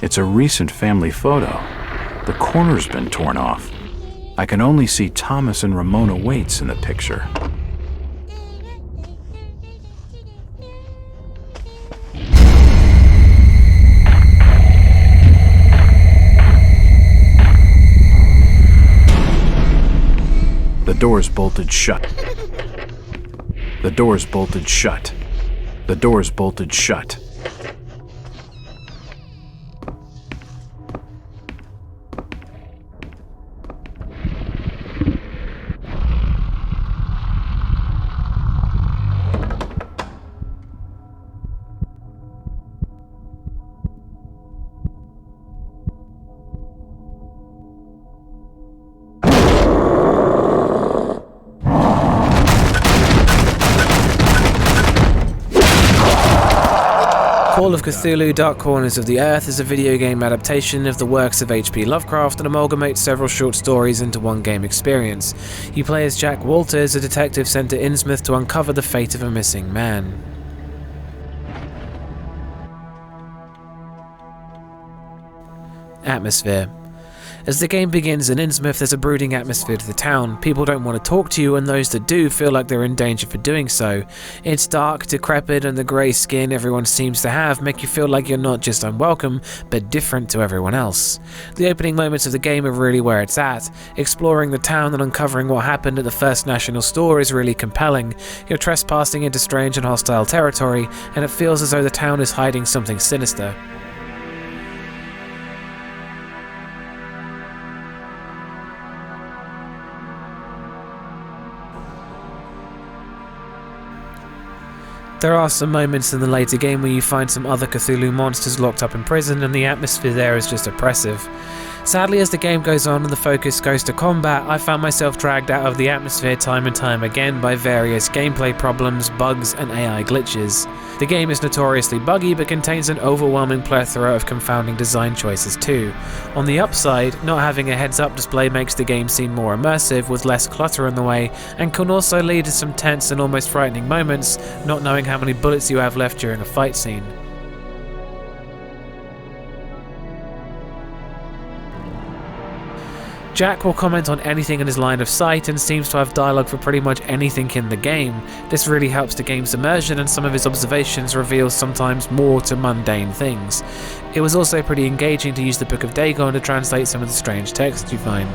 It's a recent family photo. The corner's been torn off. I can only see Thomas and Ramona Waits in the picture. The door's bolted shut. The door's bolted shut. The door's bolted shut. Call of Cthulhu: Dark Corners of the Earth is a video game adaptation of the works of H.P. Lovecraft and amalgamates several short stories into one game experience. You play as Jack Walters, a detective sent to Innsmouth to uncover the fate of a missing man. Atmosphere. As the game begins in Innsmouth, there's a brooding atmosphere to the town. People don't want to talk to you, and those that do feel like they're in danger for doing so. It's dark, decrepit, and the grey skin everyone seems to have make you feel like you're not just unwelcome, but different to everyone else. The opening moments of the game are really where it's at. Exploring the town and uncovering what happened at the First National Store is really compelling. You're trespassing into strange and hostile territory, and it feels as though the town is hiding something sinister. There are some moments in the later game where you find some other Cthulhu monsters locked up in prison, and the atmosphere there is just oppressive. Sadly, as the game goes on and the focus goes to combat, I found myself dragged out of the atmosphere time and time again by various gameplay problems, bugs, and AI glitches. The game is notoriously buggy, but contains an overwhelming plethora of confounding design choices too. On the upside, not having a heads-up display makes the game seem more immersive, with less clutter in the way, and can also lead to some tense and almost frightening moments, not knowing how many bullets you have left during a fight scene. Jack will comment on anything in his line of sight and seems to have dialogue for pretty much anything in the game. This really helps the game's immersion, and some of his observations reveal sometimes more to mundane things. It was also pretty engaging to use the Book of Dagon to translate some of the strange text you find.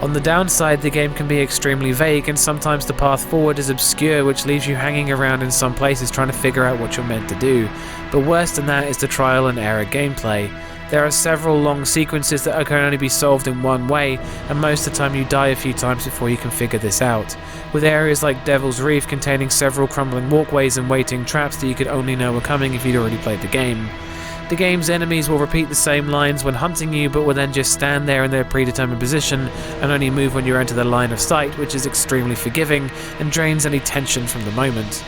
On the downside, the game can be extremely vague, and sometimes the path forward is obscure, which leaves you hanging around in some places trying to figure out what you're meant to do. But worse than that is the trial and error gameplay. There are several long sequences that can only be solved in one way, and most of the time you die a few times before you can figure this out. With areas like Devil's Reef containing several crumbling walkways and waiting traps that you could only know were coming if you'd already played the game. The game's enemies will repeat the same lines when hunting you, but will then just stand there in their predetermined position and only move when you're into their line of sight, which is extremely forgiving and drains any tension from the moment.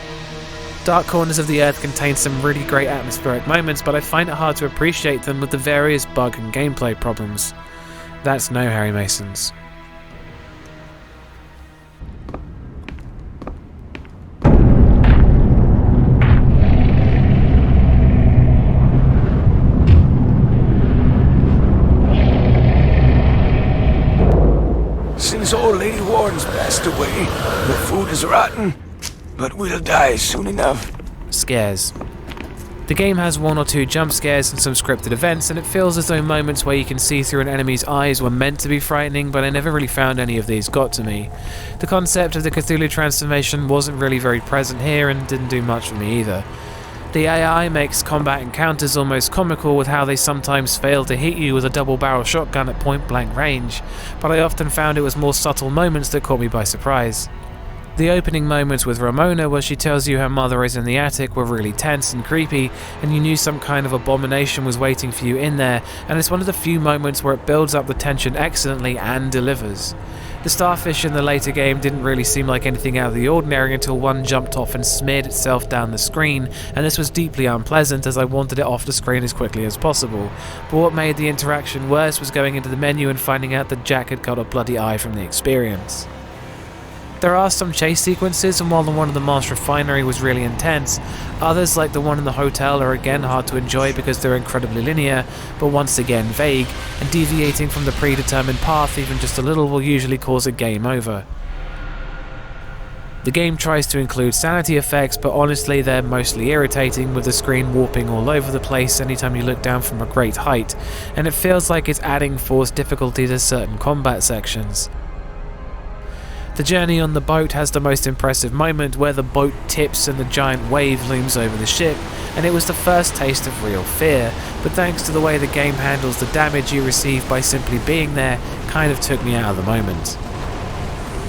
Dark Corners of the Earth contains some really great atmospheric moments, but I find it hard to appreciate them with the various bug and gameplay problems. That's no Harry Masons. Since old Lady Warden's passed away, the food is rotten. But we'll die soon enough. Scares. The game has one or two jump scares and some scripted events, and it feels as though moments where you can see through an enemy's eyes were meant to be frightening, but I never really found any of these got to me. The concept of the Cthulhu transformation wasn't really very present here and didn't do much for me either. The AI makes combat encounters almost comical with how they sometimes fail to hit you with a double-barrel shotgun at point-blank range, but I often found it was more subtle moments that caught me by surprise. The opening moments with Ramona, where she tells you her mother is in the attic, were really tense and creepy, and you knew some kind of abomination was waiting for you in there, and it's one of the few moments where it builds up the tension excellently and delivers. The starfish in the later game didn't really seem like anything out of the ordinary until one jumped off and smeared itself down the screen, and this was deeply unpleasant as I wanted it off the screen as quickly as possible. But what made the interaction worse was going into the menu and finding out that Jack had got a bloody eye from the experience. There are some chase sequences, and while the one in the Mars refinery was really intense, others like the one in the hotel are again hard to enjoy because they're incredibly linear, but once again vague, and deviating from the predetermined path even just a little will usually cause a game over. The game tries to include sanity effects, but honestly they're mostly irritating, with the screen warping all over the place anytime you look down from a great height, and it feels like it's adding forced difficulty to certain combat sections. The journey on the boat has the most impressive moment where the boat tips and the giant wave looms over the ship, and it was the first taste of real fear, but thanks to the way the game handles the damage you receive by simply being there, kind of took me out of the moment.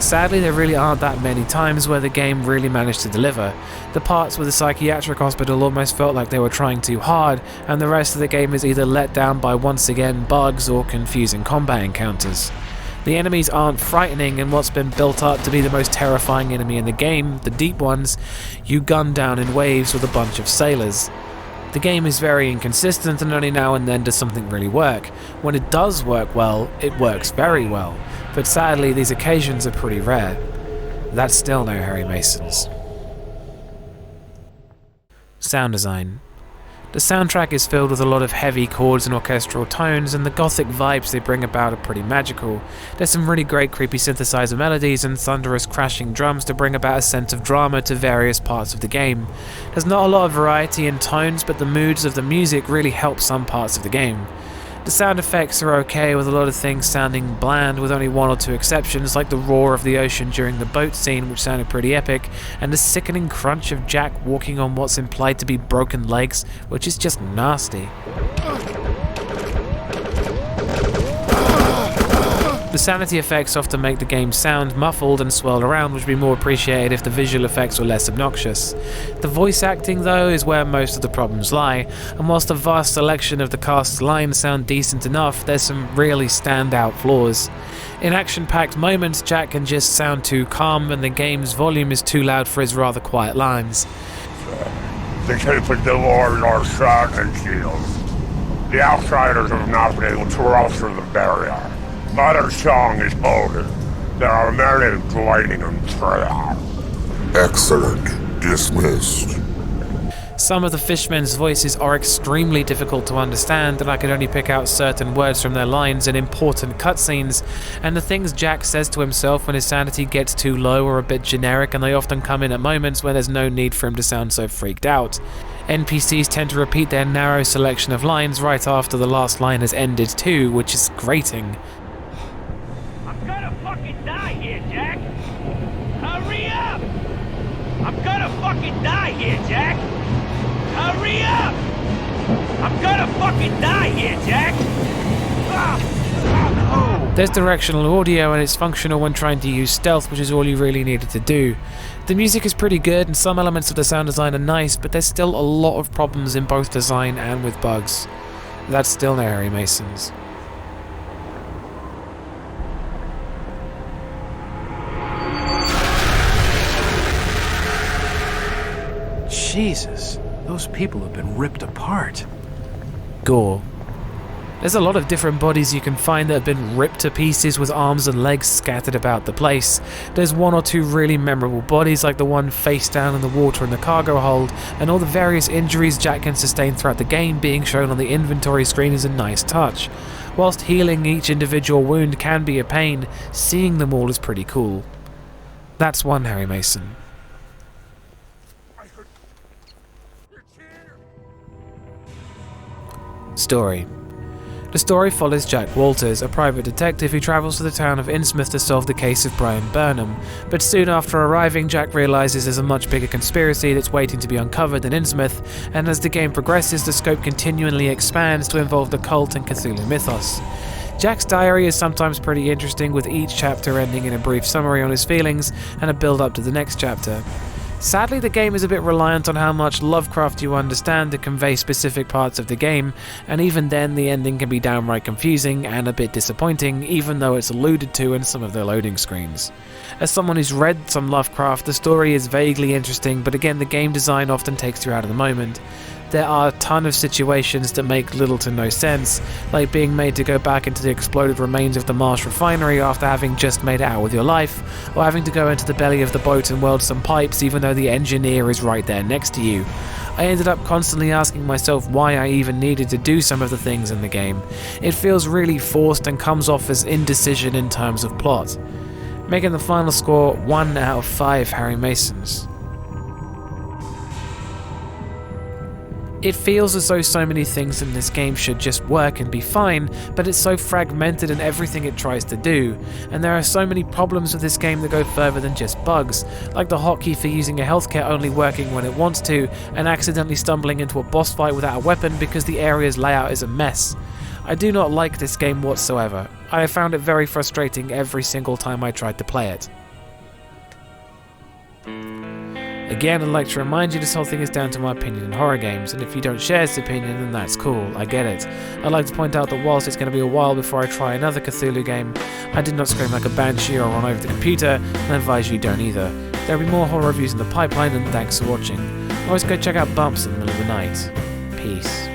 Sadly, there really aren't that many times where the game really managed to deliver. The parts with the psychiatric hospital almost felt like they were trying too hard, and the rest of the game is either let down by once again bugs or confusing combat encounters. The enemies aren't frightening, and what's been built up to be the most terrifying enemy in the game, the deep ones, you gun down in waves with a bunch of sailors. The game is very inconsistent, and only now and then does something really work. When it does work well, it works very well, but sadly these occasions are pretty rare. That's still no Harry Masons. Sound design. The soundtrack is filled with a lot of heavy chords and orchestral tones, and the gothic vibes they bring about are pretty magical. There's some really great creepy synthesizer melodies and thunderous crashing drums to bring about a sense of drama to various parts of the game. There's not a lot of variety in tones, but the moods of the music really help some parts of the game. The sound effects are okay, with a lot of things sounding bland, with only one or two exceptions, like the roar of the ocean during the boat scene, which sounded pretty epic, and the sickening crunch of Jack walking on what's implied to be broken legs, which is just nasty. The sanity effects often make the game sound muffled and swirl around, which would be more appreciated if the visual effects were less obnoxious. The voice acting, though, is where most of the problems lie, and whilst a vast selection of the cast's lines sound decent enough, there's some really standout flaws. In action-packed moments, Jack can just sound too calm, and the game's volume is too loud for his rather quiet lines. The caputred doors are shut and sealed. The outsiders have not been able to cross through the barrier. Mother song is older. There are many gliding and trail. Excellent. Dismissed. Some of the fishmen's voices are extremely difficult to understand, and I could only pick out certain words from their lines in important cutscenes, and the things Jack says to himself when his sanity gets too low are a bit generic, and they often come in at moments when there's no need for him to sound so freaked out. NPCs tend to repeat their narrow selection of lines right after the last line has ended too, which is grating. I'm gonna fucking die here, Jack! Hurry up! I'm gonna fucking die here, Jack! Hurry up! I'm gonna fucking die here, Jack! There's directional audio, and it's functional when trying to use stealth, which is all you really needed to do. The music is pretty good, and some elements of the sound design are nice, but there's still a lot of problems in both design and with bugs. That's still no Harry Masons. Jesus, those people have been ripped apart. Gore. There's a lot of different bodies you can find that have been ripped to pieces with arms and legs scattered about the place. There's one or two really memorable bodies, like the one face down in the water in the cargo hold, and all the various injuries Jack can sustain throughout the game being shown on the inventory screen is a nice touch. Whilst healing each individual wound can be a pain, seeing them all is pretty cool. That's one Harry Mason. Story. The story follows Jack Walters, a private detective who travels to the town of Innsmouth to solve the case of Brian Burnham, but soon after arriving, Jack realizes there's a much bigger conspiracy that's waiting to be uncovered in Innsmouth, and as the game progresses, the scope continually expands to involve the cult and Cthulhu mythos. Jack's diary is sometimes pretty interesting, with each chapter ending in a brief summary on his feelings and a build-up to the next chapter. Sadly, the game is a bit reliant on how much Lovecraft you understand to convey specific parts of the game, and even then the ending can be downright confusing and a bit disappointing, even though it's alluded to in some of the loading screens. As someone who's read some Lovecraft, the story is vaguely interesting, but again the game design often takes you out of the moment. There are a ton of situations that make little to no sense, like being made to go back into the exploded remains of the Marsh refinery after having just made it out with your life, or having to go into the belly of the boat and weld some pipes even though the engineer is right there next to you. I ended up constantly asking myself why I even needed to do some of the things in the game. It feels really forced and comes off as indecision in terms of plot. Making the final score 1 out of 5 Harry Masons. It feels as though so many things in this game should just work and be fine, but it's so fragmented in everything it tries to do, and there are so many problems with this game that go further than just bugs, like the hotkey for using a health kit only working when it wants to, and accidentally stumbling into a boss fight without a weapon because the area's layout is a mess. I do not like this game whatsoever. I have found it very frustrating every single time I tried to play it. Again, I'd like to remind you this whole thing is down to my opinion in horror games, and if you don't share this opinion, then that's cool, I get it. I'd like to point out that whilst it's going to be a while before I try another Cthulhu game, I did not scream like a banshee or run over the computer, and I advise you don't either. There will be more horror reviews in the pipeline, and thanks for watching. Always go check out Bumps in the middle of the night. Peace.